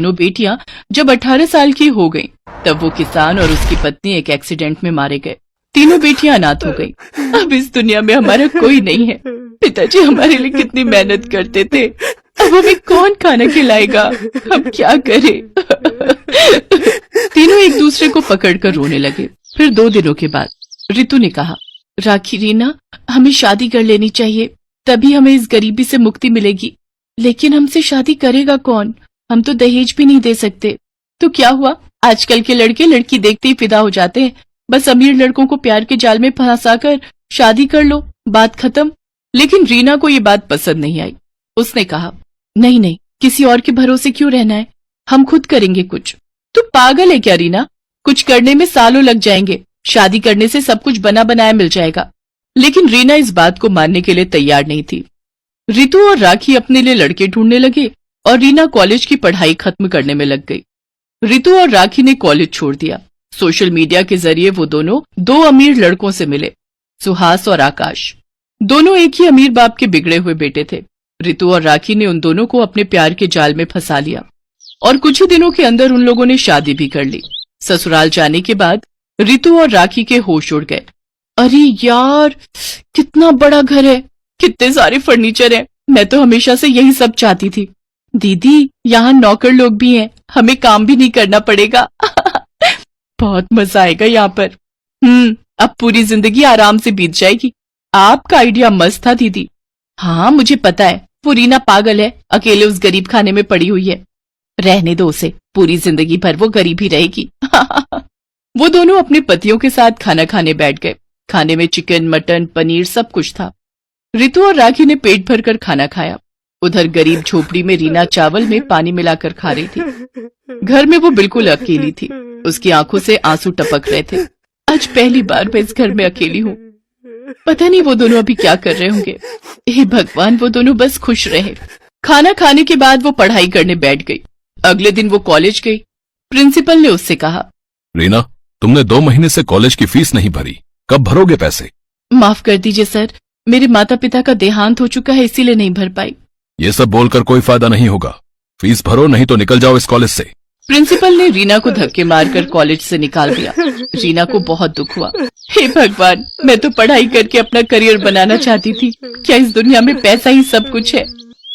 तीनों बेटियां जब 18 साल की हो गईं, तब वो किसान और उसकी पत्नी एक एक्सीडेंट में मारे गए। तीनों बेटियां अनाथ हो गईं। अब इस दुनिया में हमारा कोई नहीं है। पिताजी हमारे लिए कितनी मेहनत करते थे, अब हमें कौन खाना खिलाएगा, हम क्या करें। तीनों एक दूसरे को पकड़कर रोने लगे। फिर 2 दिनों के बाद रितु ने कहा, राखी रीना, हमें शादी कर लेनी चाहिए, तभी हमें इस गरीबी से मुक्ति मिलेगी। लेकिन हमसे शादी करेगा कौन? हम तो दहेज भी नहीं दे सकते। तो क्या हुआ, आजकल के लड़के लड़की देखते ही फिदा हो जाते हैं। बस अमीर लड़कों को प्यार के जाल में फंसाकर शादी कर लो, बात खत्म। लेकिन रीना को ये बात पसंद नहीं आई। उसने कहा, नहीं नहीं, किसी और के भरोसे क्यों रहना है, हम खुद करेंगे कुछ। तू पागल है क्या रीना? कुछ करने में सालों लग जाएंगे, शादी करने से सब कुछ बना बनाया मिल जाएगा। लेकिन रीना इस बात को मानने के लिए तैयार नहीं थी। रितु और राखी अपने लिए लड़के ढूंढने लगे और रीना कॉलेज की पढ़ाई खत्म करने में लग गई। रितु और राखी ने कॉलेज छोड़ दिया। सोशल मीडिया के जरिए वो दोनों 2 अमीर लड़कों से मिले, सुहास और आकाश। दोनों एक ही अमीर बाप के बिगड़े हुए बेटे थे। रितु और राखी ने उन दोनों को अपने प्यार के जाल में फंसा लिया और कुछ ही दिनों के अंदर उन लोगों ने शादी भी कर ली। ससुराल जाने के बाद रितु और राखी के होश उड़ गए। अरे यार, कितना बड़ा घर है, कितने सारे फर्नीचर हैं। मैं तो हमेशा से यही सब चाहती थी। दीदी, यहाँ नौकर लोग भी हैं, हमें काम भी नहीं करना पड़ेगा। बहुत मजा आएगा यहाँ पर। अब पूरी जिंदगी आराम से बीत जाएगी। आपका आइडिया मस्त था दीदी। हाँ, मुझे पता है, वो रीना पागल है, अकेले उस गरीब खाने में पड़ी हुई है। रहने दो उसे, पूरी जिंदगी भर वो गरीब ही रहेगी। वो दोनों अपने पतियों के साथ खाना खाने बैठ गए। खाने में चिकन, मटन, पनीर सब कुछ था। रितु और राखी ने पेट भरकर खाना खाया। उधर गरीब झोपड़ी में रीना चावल में पानी मिलाकर खा रही थी। घर में वो बिल्कुल अकेली थी। उसकी आंखों से आंसू टपक रहे थे। आज पहली बार मैं इस घर में अकेली हूँ। पता नहीं वो दोनों अभी क्या कर रहे होंगे। हे भगवान, वो दोनों बस खुश रहे। खाना खाने के बाद वो पढ़ाई करने बैठ गई। अगले दिन वो कॉलेज गई। प्रिंसिपल ने उससे कहा, रीना, तुमने 2 महीने से कॉलेज की फीस नहीं भरी, कब भरोगे पैसे? माफ कर दीजिए सर, मेरे माता पिता का देहांत हो चुका है, इसीलिए नहीं भर पाई। ये सब बोलकर कोई फायदा नहीं होगा। फीस भरो, नहीं तो निकल जाओ इस कॉलेज से। प्रिंसिपल ने रीना को धक्के मारकर कॉलेज से निकाल दिया। रीना को बहुत दुख हुआ। हे भगवान, मैं तो पढ़ाई करके अपना करियर बनाना चाहती थी। क्या इस दुनिया में पैसा ही सब कुछ है?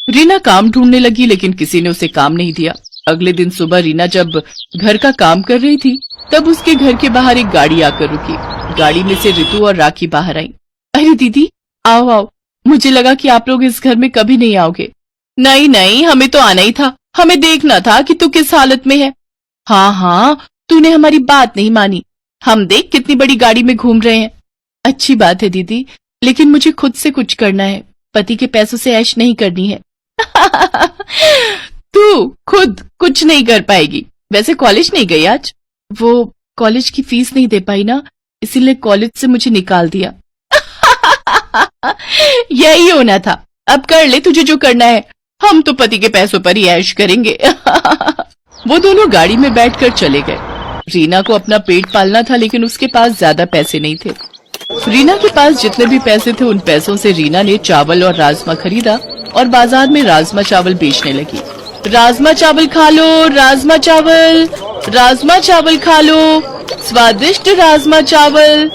रीना काम ढूंढने लगी, लेकिन किसी ने उसे काम नहीं दिया। अगले दिन सुबह रीना जब घर का काम कर रही थी, तब उसके घर के बाहर एक गाड़ी आकर रुकी। गाड़ी में से रितु और राखी बाहर आई। अरे दीदी, आओ आओ, मुझे लगा कि आप लोग इस घर में कभी नहीं आओगे। नहीं नहीं, हमें तो आना ही था, हमें देखना था कि तू किस हालत में है। हाँ हाँ, तूने हमारी बात नहीं मानी। हम देख कितनी बड़ी गाड़ी में घूम रहे हैं। अच्छी बात है दीदी, लेकिन मुझे खुद से कुछ करना है, पति के पैसों से ऐश नहीं करनी है। तू खुद कुछ नहीं कर पाएगी। वैसे कॉलेज नहीं गई आज? वो कॉलेज की फीस नहीं दे पाई ना, इसीलिए कॉलेज से मुझे निकाल दिया। यही होना था। अब कर ले तुझे जो करना है, हम तो पति के पैसों पर ही ऐश करेंगे। वो दोनों गाड़ी में बैठकर चले गए। रीना को अपना पेट पालना था, लेकिन उसके पास ज्यादा पैसे नहीं थे। रीना के पास जितने भी पैसे थे, उन पैसों से रीना ने चावल और राजमा खरीदा और बाजार में राजमा चावल बेचने लगी। राजमा चावल खा लो, राजमा चावल खा लो, स्वादिष्ट राजमा चावल।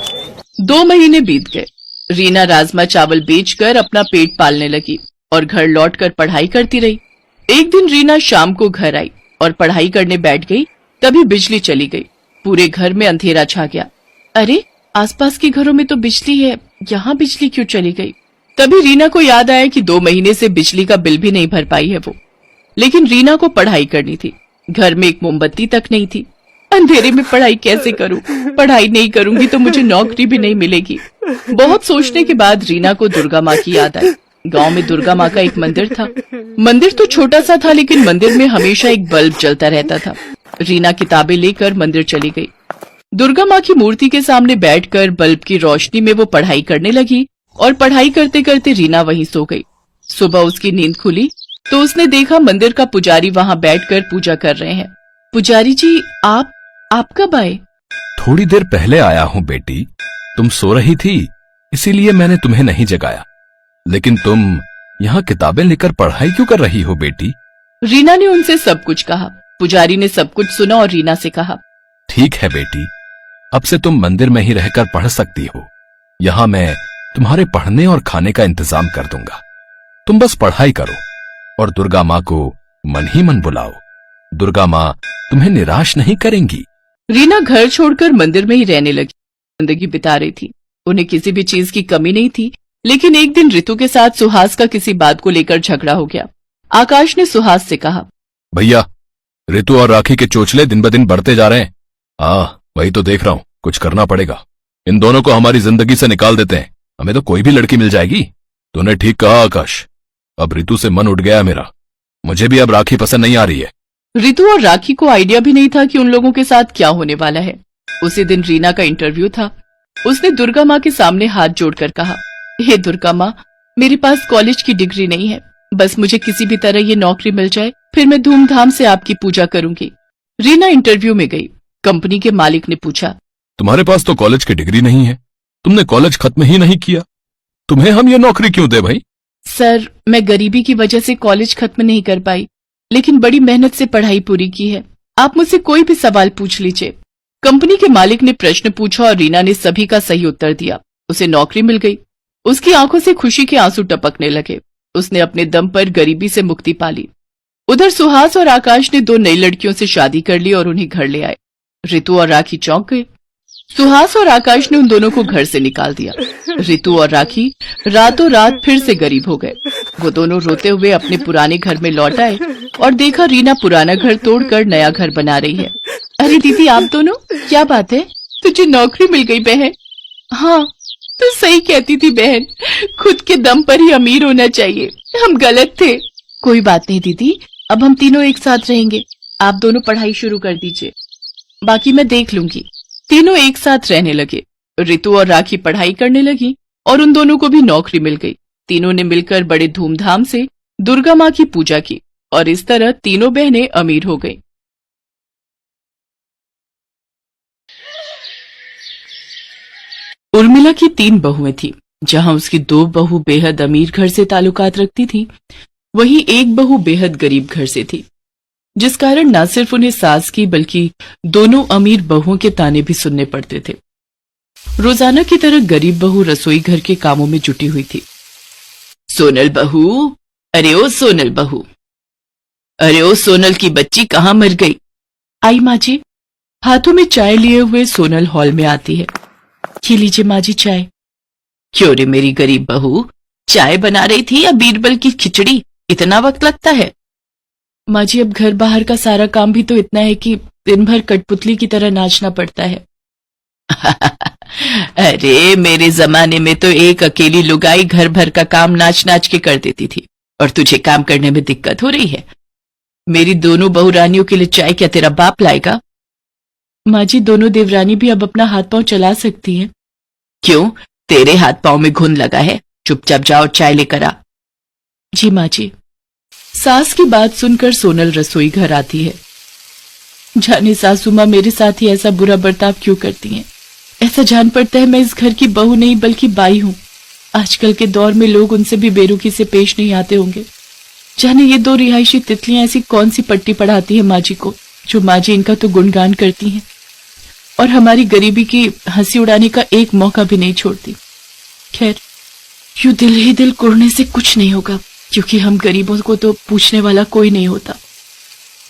2 महीने बीत गए। रीना राजमा चावल बेचकर अपना पेट पालने लगी और घर लौटकर पढ़ाई करती रही। एक दिन रीना शाम को घर आई और पढ़ाई करने बैठ गई। तभी बिजली चली गई। पूरे घर में अंधेरा छा गया। अरे, आसपास के घरों में तो बिजली है, यहाँ बिजली क्यों चली गई? तभी रीना को याद आया कि 2 महीने से बिजली का बिल भी नहीं भर पाई है वो। लेकिन रीना को पढ़ाई करनी थी। घर में एक मोमबत्ती तक नहीं थी। अंधेरे में पढ़ाई कैसे करूं? पढ़ाई नहीं करूंगी तो मुझे नौकरी भी नहीं मिलेगी। बहुत सोचने के बाद रीना को दुर्गा माँ की याद आई। गांव में दुर्गा माँ का एक मंदिर था। मंदिर तो छोटा सा था, लेकिन मंदिर में हमेशा एक बल्ब जलता रहता था। रीना किताबें लेकर मंदिर चली गई। दुर्गा माँ की मूर्ति के सामने बैठकर बल्ब की रोशनी में वो पढ़ाई करने लगी और पढ़ाई करते करते रीना वहीं सो गई। सुबह उसकी नींद खुली तो उसने देखा मंदिर का पुजारी वहाँ बैठकर पूजा कर रहे हैं। पुजारी जी, आप कब आए? थोड़ी देर पहले आया हूँ बेटी। तुम सो रही थी, इसीलिए मैंने तुम्हें नहीं जगाया। लेकिन तुम यहाँ किताबें लेकर पढ़ाई क्यों कर रही हो बेटी? रीना ने उनसे सब कुछ कहा। पुजारी ने सब कुछ सुना और रीना से कहा, ठीक है बेटी, अब से तुम मंदिर में ही रहकर पढ़ सकती हो। यहां मैं तुम्हारे पढ़ने और खाने का इंतजाम कर दूंगा। तुम बस पढ़ाई करो और दुर्गा माँ को मन ही मन बुलाओ। दुर्गा माँ तुम्हें निराश नहीं करेंगी। रीना घर छोड़कर मंदिर में ही रहने लगी, जिंदगी बिता रही थी। उन्हें किसी भी चीज की कमी नहीं थी, लेकिन एक दिन रितु के साथ सुहास का किसी बात को लेकर झगड़ा हो गया। आकाश ने सुहास से कहा, भैया, रितु और राखी के चोचले दिन ब दिन बढ़ते जा रहे हैं। हाँ, वही तो देख रहा हूँ, कुछ करना पड़ेगा। इन दोनों को हमारी जिंदगी से निकाल देते हैं, हमें तो कोई भी लड़की मिल जाएगी। तूने ठीक कहा आकाश, अब रितु से मन उठ गया मेरा। मुझे भी अब राखी पसंद नहीं आ रही है। रितु और राखी को आइडिया भी नहीं था कि उन लोगों के साथ क्या होने वाला है। उसी दिन रीना का इंटरव्यू था। उसने दुर्गा माँ के सामने हाथ जोड़कर कहा, हे दुर्गा माँ, मेरे पास कॉलेज की डिग्री नहीं है, बस मुझे किसी भी तरह ये नौकरी मिल जाए, फिर मैं धूमधाम से आपकी पूजा करूंगी। रीना इंटरव्यू में गई। कंपनी के मालिक ने पूछा, तुम्हारे पास तो कॉलेज की डिग्री नहीं है, तुमने कॉलेज खत्म ही नहीं किया, तुम्हें हम ये नौकरी क्यों दे भाई? सर, मैं गरीबी की वजह से कॉलेज खत्म नहीं कर पाई, लेकिन बड़ी मेहनत से पढ़ाई पूरी की है। आप मुझसे कोई भी सवाल पूछ लीजिए। कंपनी के मालिक ने प्रश्न पूछा और रीना ने सभी का सही उत्तर दिया। उसे नौकरी मिल गई। उसकी आंखों से खुशी के आंसू टपकने लगे। उसने अपने दम पर गरीबी से मुक्ति पा ली। उधर सुहास और आकाश ने 2 नई लड़कियों से शादी कर ली और उन्हें घर ले आए। रितु और राखी चौंक गए। सुहास और आकाश ने उन दोनों को घर से निकाल दिया। रितु और राखी रातों रात फिर से गरीब हो गए। वो दोनों रोते हुए अपने पुराने घर में लौट आए और देखा रीना पुराना घर तोड़कर नया घर बना रही है। अरे दीदी, आप दोनों, क्या बात है? तुझे नौकरी मिल गई बहन। हाँ, तू सही कहती थी बहन, खुद के दम पर ही अमीर होना चाहिए, हम गलत थे। कोई बात नहीं दीदी, अब हम तीनों एक साथ रहेंगे। आप दोनों पढ़ाई शुरू कर दीजिए, बाकी मैं देख लूंगी। तीनों एक साथ रहने लगे। रितु और राखी पढ़ाई करने लगी और उन दोनों को भी नौकरी मिल गई। तीनों ने मिलकर बड़े धूमधाम से दुर्गा माँ की पूजा की और इस तरह तीनों बहनें अमीर हो गईं। उर्मिला की 3 बहुएं थीं। जहां उसकी 2 बहू बेहद अमीर घर से ताल्लुकात रखती थी, वहीं एक बहू बेहद गरीब घर से थी, जिस कारण न सिर्फ उन्हें सास की बल्कि दोनों अमीर बहुओं के ताने भी सुनने पड़ते थे। रोजाना की तरह गरीब बहू रसोई घर के कामों में जुटी हुई थी। सोनल बहू, अरे ओ सोनल बहू, अरे ओ सोनल की बच्ची कहाँ मर गई? आई माँ जी। हाथों में चाय लिए हुए सोनल हॉल में आती है। ये लीजिए माँ जी चाय। क्यों रे मेरी गरीब बहू, चाय बना रही थी या बीरबल की खिचड़ी? इतना वक्त लगता है? माँ जी, अब घर बाहर का सारा काम भी तो इतना है कि दिन भर कठपुतली की तरह नाचना पड़ता है। अरे मेरे जमाने में तो एक अकेली लुगाई घर भर का काम नाच नाच के कर देती थी, और तुझे काम करने में दिक्कत हो रही है। मेरी दोनों बहुरानियों के लिए चाय क्या तेरा बाप लाएगा? माँ जी, दोनों देवरानी भी अब अपना हाथ पांव चला सकती हैं। क्यों, तेरे हाथ पांव में घुन लगा है? चुपचाप जाओ चाय लेकर आ। जी माँ जी। सास की बात सुनकर सोनल रसोई घर आती है। जाने सासू माँ मेरे साथ ही ऐसा बुरा बर्ताव क्यों करती हैं? ऐसा जान पड़ता है मैं इस घर की बहू नहीं बल्कि बाई हूँ। आजकल के दौर में लोग उनसे भी बेरुखी से पेश नहीं आते होंगे। जाने ये 2 रिहायशी तितलियां ऐसी कौन सी पट्टी पढ़ाती है माँ जी को, जो माँ जी इनका तो गुणगान करती हैं और हमारी गरीबी की हंसी उड़ाने का एक मौका भी नहीं छोड़ती। खैर, यूं दिल ही दिल कुड़ने से कुछ नहीं होगा, क्योंकि हम गरीबों को तो पूछने वाला कोई नहीं होता।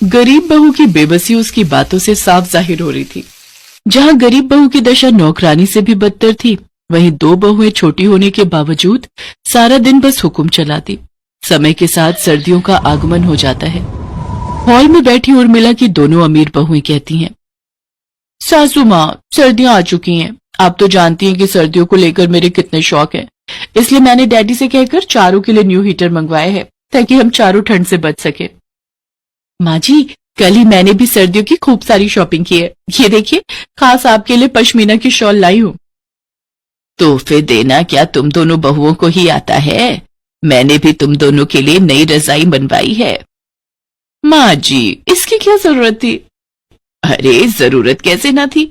गरीब बहू की बेबसी उसकी बातों से साफ जाहिर हो रही थी। जहां गरीब बहू की दशा नौकरानी से भी बदतर थी, वहीं 2 बहुएं छोटी होने के बावजूद सारा दिन बस हुक्म चलाती। समय के साथ सर्दियों का आगमन हो जाता है। हॉल में बैठी उर्मिला की दोनों अमीर बहुएं कहती हैं, सासू माँ, सर्दियां आ चुकी हैं। आप तो जानती हैं कि सर्दियों को लेकर मेरे कितने शौक हैं, इसलिए मैंने डैडी से कहकर चारों के लिए न्यू हीटर मंगवाए हैं, ताकि हम चारों ठंड से बच सके। माँ जी, कल ही मैंने भी सर्दियों की खूब सारी शॉपिंग की है। ये देखिए, खास आपके लिए पश्मीना की शॉल लाई हूँ। तोहफे देना क्या तुम दोनों बहुओं को ही आता है? मैंने भी तुम दोनों के लिए नई रजाई बनवाई है। माँ जी, इसकी क्या जरूरत थी? अरे जरूरत कैसे ना थी,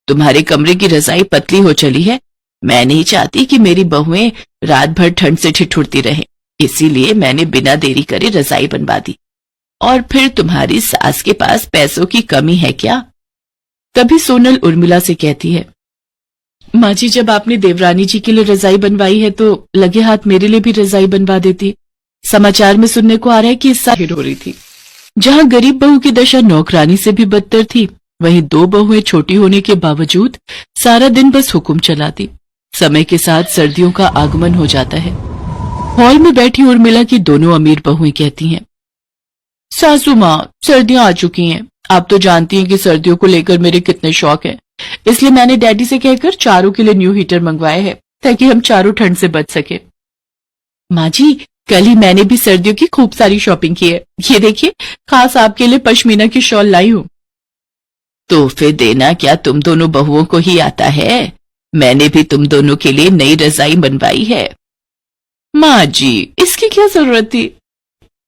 तुम्हारे कमरे की रजाई पतली हो चली है। मैं नहीं चाहती कि मेरी बहुएं रात भर ठंड से ठिठुरती रहें, इसीलिए मैंने बिना देरी करे रजाई बनवा दी। और फिर तुम्हारी सास के पास पैसों की कमी है क्या? तभी सोनल उर्मिला से कहती है, माँ जी, जब आपने देवरानी जी के लिए रजाई बनवाई है तो लगे हाथ मेरे लिए भी रजाई बनवा देती। समाचार में सुनने को आ रहा है कि इस साल हो रही थी। जहाँ गरीब बहू की दशा नौकरानी से भी बदतर थी, वहीं दो बहुएं छोटी होने के बावजूद सारा दिन बस हुक्म चलाती। समय के साथ सर्दियों का आगमन हो जाता है। हॉल में बैठी उर्मिला की दोनों अमीर बहुएं कहती हैं, सासू माँ, सर्दियां आ चुकी हैं। आप तो जानती हैं कि सर्दियों को लेकर मेरे कितने शौक हैं, इसलिए मैंने डैडी से कहकर चारों के लिए न्यू हीटर मंगवाए हैं ताकि हम चारों ठंड से बच सके। माँ जी, कल ही मैंने भी सर्दियों की खूब सारी शॉपिंग की है। ये देखिए, खास आपके लिए पश्मीना की शॉल लाई हूँ। तोहफे देना क्या तुम दोनों बहुओं को ही आता है? मैंने भी तुम दोनों के लिए नई रजाई बनवाई है। माँ जी, इसकी क्या जरूरत थी?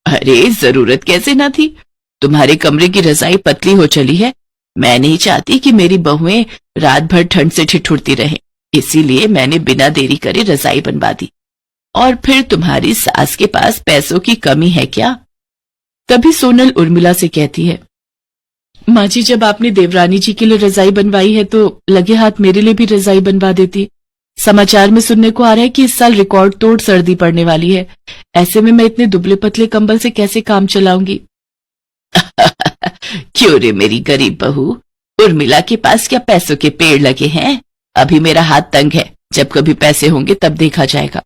अरे जरूरत कैसे ना थी, तुम्हारे कमरे की रजाई पतली हो चली है। मैं नहीं चाहती कि मेरी बहुएं रात भर ठंड से ठिठुरती रहें, इसीलिए मैंने बिना देरी करे रजाई बनवा दी। और फिर तुम्हारी सास के पास पैसों की कमी है क्या? तभी सोनल उर्मिला से कहती है, माँ जी, जब आपने देवरानी जी के लिए रजाई बनवाई है तो लगे हाथ मेरे लिए भी रजाई बनवा देती। समाचार में सुनने को आ रहा है कि इस साल रिकॉर्ड तोड़ सर्दी पड़ने वाली है। ऐसे में मैं इतने दुबले पतले कंबल से कैसे काम चलाऊंगी? क्यों रे मेरी गरीब बहू, उर्मिला के पास क्या पैसों के पेड़ लगे हैं? अभी मेरा हाथ तंग है, जब कभी पैसे होंगे तब देखा जाएगा।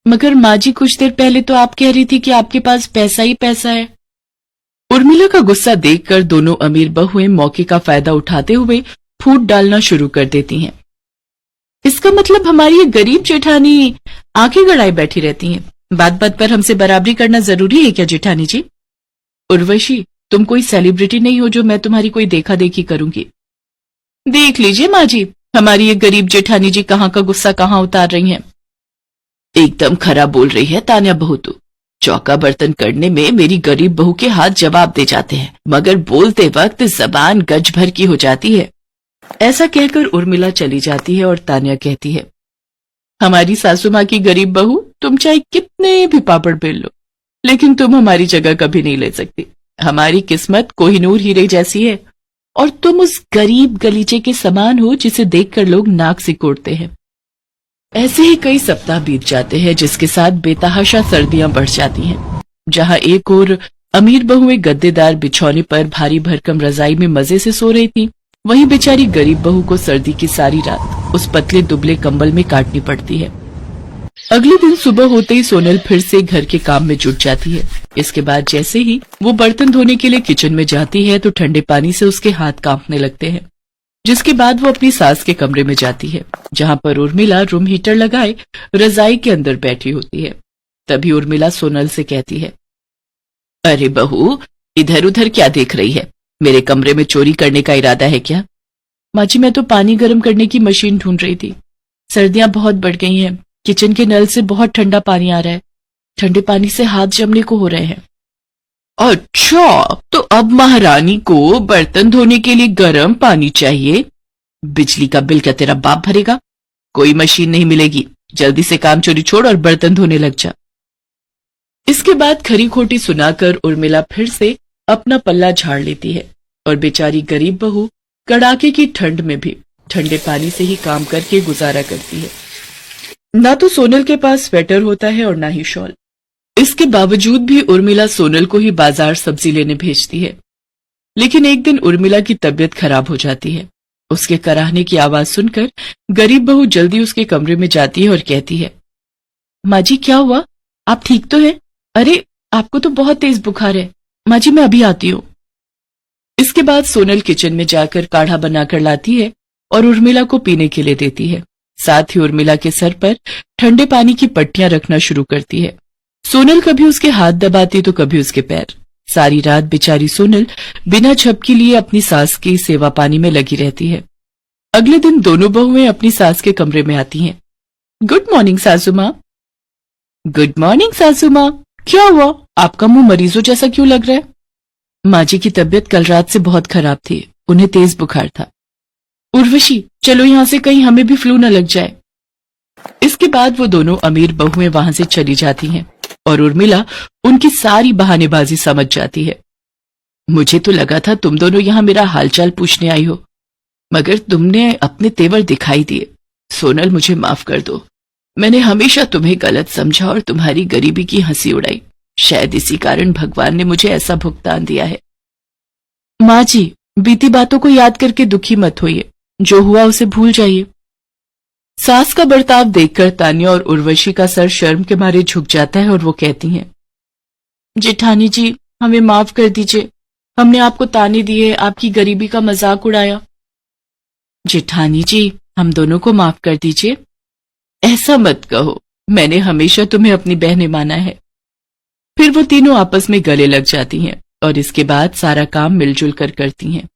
मगर माँ जी, कुछ देर पहले तो आप कह रही थी कि आपके पास पैसा ही पैसा है। उर्मिला का गुस्सा देखकर दोनों अमीर बहुएं मौके का फायदा उठाते हुए फूट डालना शुरू कर देती हैं। इसका मतलब हमारी ये गरीब जेठानी आंखें गड़ाए बैठी रहती हैं। बात बात पर हमसे बराबरी करना जरूरी है क्या जेठानी जी? उर्वशी, तुम कोई सेलिब्रिटी नहीं हो जो मैं तुम्हारी कोई देखा देखी करूंगी। देख लीजिए माँ जी, हमारी ये गरीब जेठानी जी कहाँ का गुस्सा कहाँ उतार रही हैं। एकदम खरा बोल रही है तान्या बहू तू। चौका बर्तन करने में मेरी गरीब बहू के हाथ जवाब दे जाते हैं, मगर बोलते वक्त जबान गज भर की हो जाती है। ऐसा कहकर उर्मिला चली जाती है और तान्या कहती है, हमारी सासू माँ की गरीब बहू, तुम चाहे कितने भी पापड़ बेल लो, लेकिन तुम हमारी जगह कभी नहीं ले सकती। हमारी किस्मत कोहिनूर हीरे जैसी है और तुम उस गरीब गलीचे के समान हो जिसे देखकर लोग नाक सिकोड़ते हैं। ऐसे ही कई सप्ताह बीत जाते हैं, जिसके साथ बेतहाशा सर्दियां बढ़ जाती हैं। जहां एक ओर अमीर बहुएं गद्देदार बिछौने पर भारी भरकम रजाई में मजे से सो रही थी, वहीं बेचारी गरीब बहू को सर्दी की सारी रात उस पतले दुबले कंबल में काटनी पड़ती है। अगले दिन सुबह होते ही सोनल फिर से घर के काम में जुट जाती है। इसके बाद जैसे ही वो बर्तन धोने के लिए किचन में जाती है तो ठंडे पानी से उसके हाथ कांपने लगते हैं। जिसके बाद वो अपनी सास के कमरे में जाती है, जहां पर उर्मिला रूम हीटर लगाए रजाई के अंदर बैठी होती है। तभी उर्मिला सोनल से कहती है, अरे बहू, इधर उधर क्या देख रही है? मेरे कमरे में चोरी करने का इरादा है क्या? माँ जी, मैं तो पानी गर्म करने की मशीन ढूंढ रही थी। सर्दियां बहुत बढ़ गई हैं, किचन के नल से बहुत ठंडा पानी आ रहा है, ठंडे पानी से हाथ जमने को हो रहे हैं। अच्छा, तो अब महारानी को बर्तन धोने के लिए गर्म पानी चाहिए? बिजली का बिल क्या तेरा बाप भरेगा? कोई मशीन नहीं मिलेगी, जल्दी से काम चोरी छोड़ और बर्तन धोने लग जा। इसके बाद खरी खोटी सुनाकर उर्मिला फिर से अपना पल्ला झाड़ लेती है और बेचारी गरीब बहू कड़ाके की ठंड में भी ठंडे पानी से ही काम करके गुजारा करती है। ना तो सोनल के पास स्वेटर होता है और ना ही शॉल। इसके बावजूद भी उर्मिला सोनल को ही बाजार सब्जी लेने भेजती है। लेकिन एक दिन उर्मिला की तबीयत खराब हो जाती है। उसके कराहने की आवाज सुनकर गरीब बहू जल्दी उसके कमरे में जाती है और कहती है, माँ जी, क्या हुआ? आप ठीक तो हैं? अरे, आपको तो बहुत तेज बुखार है। माँ जी, मैं अभी आती हूँ। इसके बाद सोनल किचन में जाकर काढ़ा बनाकर लाती है और उर्मिला को पीने के लिए देती है। साथ ही उर्मिला के सर पर ठंडे पानी की पट्टियां रखना शुरू करती है। सोनल कभी उसके हाथ दबाती तो कभी उसके पैर। सारी रात बेचारी सोनल बिना झपकी लिए अपनी सास की सेवा पानी में लगी रहती है। अगले दिन दोनों बहुएं अपनी सास के कमरे में आती हैं। गुड मॉर्निंग सासू माँ। गुड मॉर्निंग सासू माँ, क्या हुआ? आपका मुंह मरीजों जैसा क्यों लग रहा है? माँ जी की तबीयत कल रात से बहुत खराब थी, उन्हें तेज बुखार था। उर्वशी, चलो यहाँ से, कहीं हमें भी फ्लू न लग जाए। इसके बाद वो दोनों अमीर बहुएं वहां से चली जाती हैं और उर्मिला उनकी सारी बहानेबाजी समझ जाती है। मुझे तो लगा था तुम दोनों यहां मेरा हालचाल पूछने आई हो, मगर तुमने अपने तेवर दिखाई दिए। सोनल, मुझे माफ कर दो। मैंने हमेशा तुम्हें गलत समझा और तुम्हारी गरीबी की हंसी उड़ाई। शायद इसी कारण भगवान ने मुझे ऐसा भुगतान दिया है। माँ जी, बीती बातों को याद करके दुखी मत होइए, जो हुआ उसे भूल जाइए। सास का बर्ताव देखकर तान्या और उर्वशी का सर शर्म के मारे झुक जाता है और वो कहती हैं, जेठानी जी, हमें माफ कर दीजिए। हमने आपको ताने दिए, आपकी गरीबी का मजाक उड़ाया। जेठानी जी, हम दोनों को माफ कर दीजिए। ऐसा मत कहो, मैंने हमेशा तुम्हें अपनी बहनें माना है। फिर वो तीनों आपस में गले लग जाती हैं और इसके बाद सारा काम मिलजुल कर करती हैं।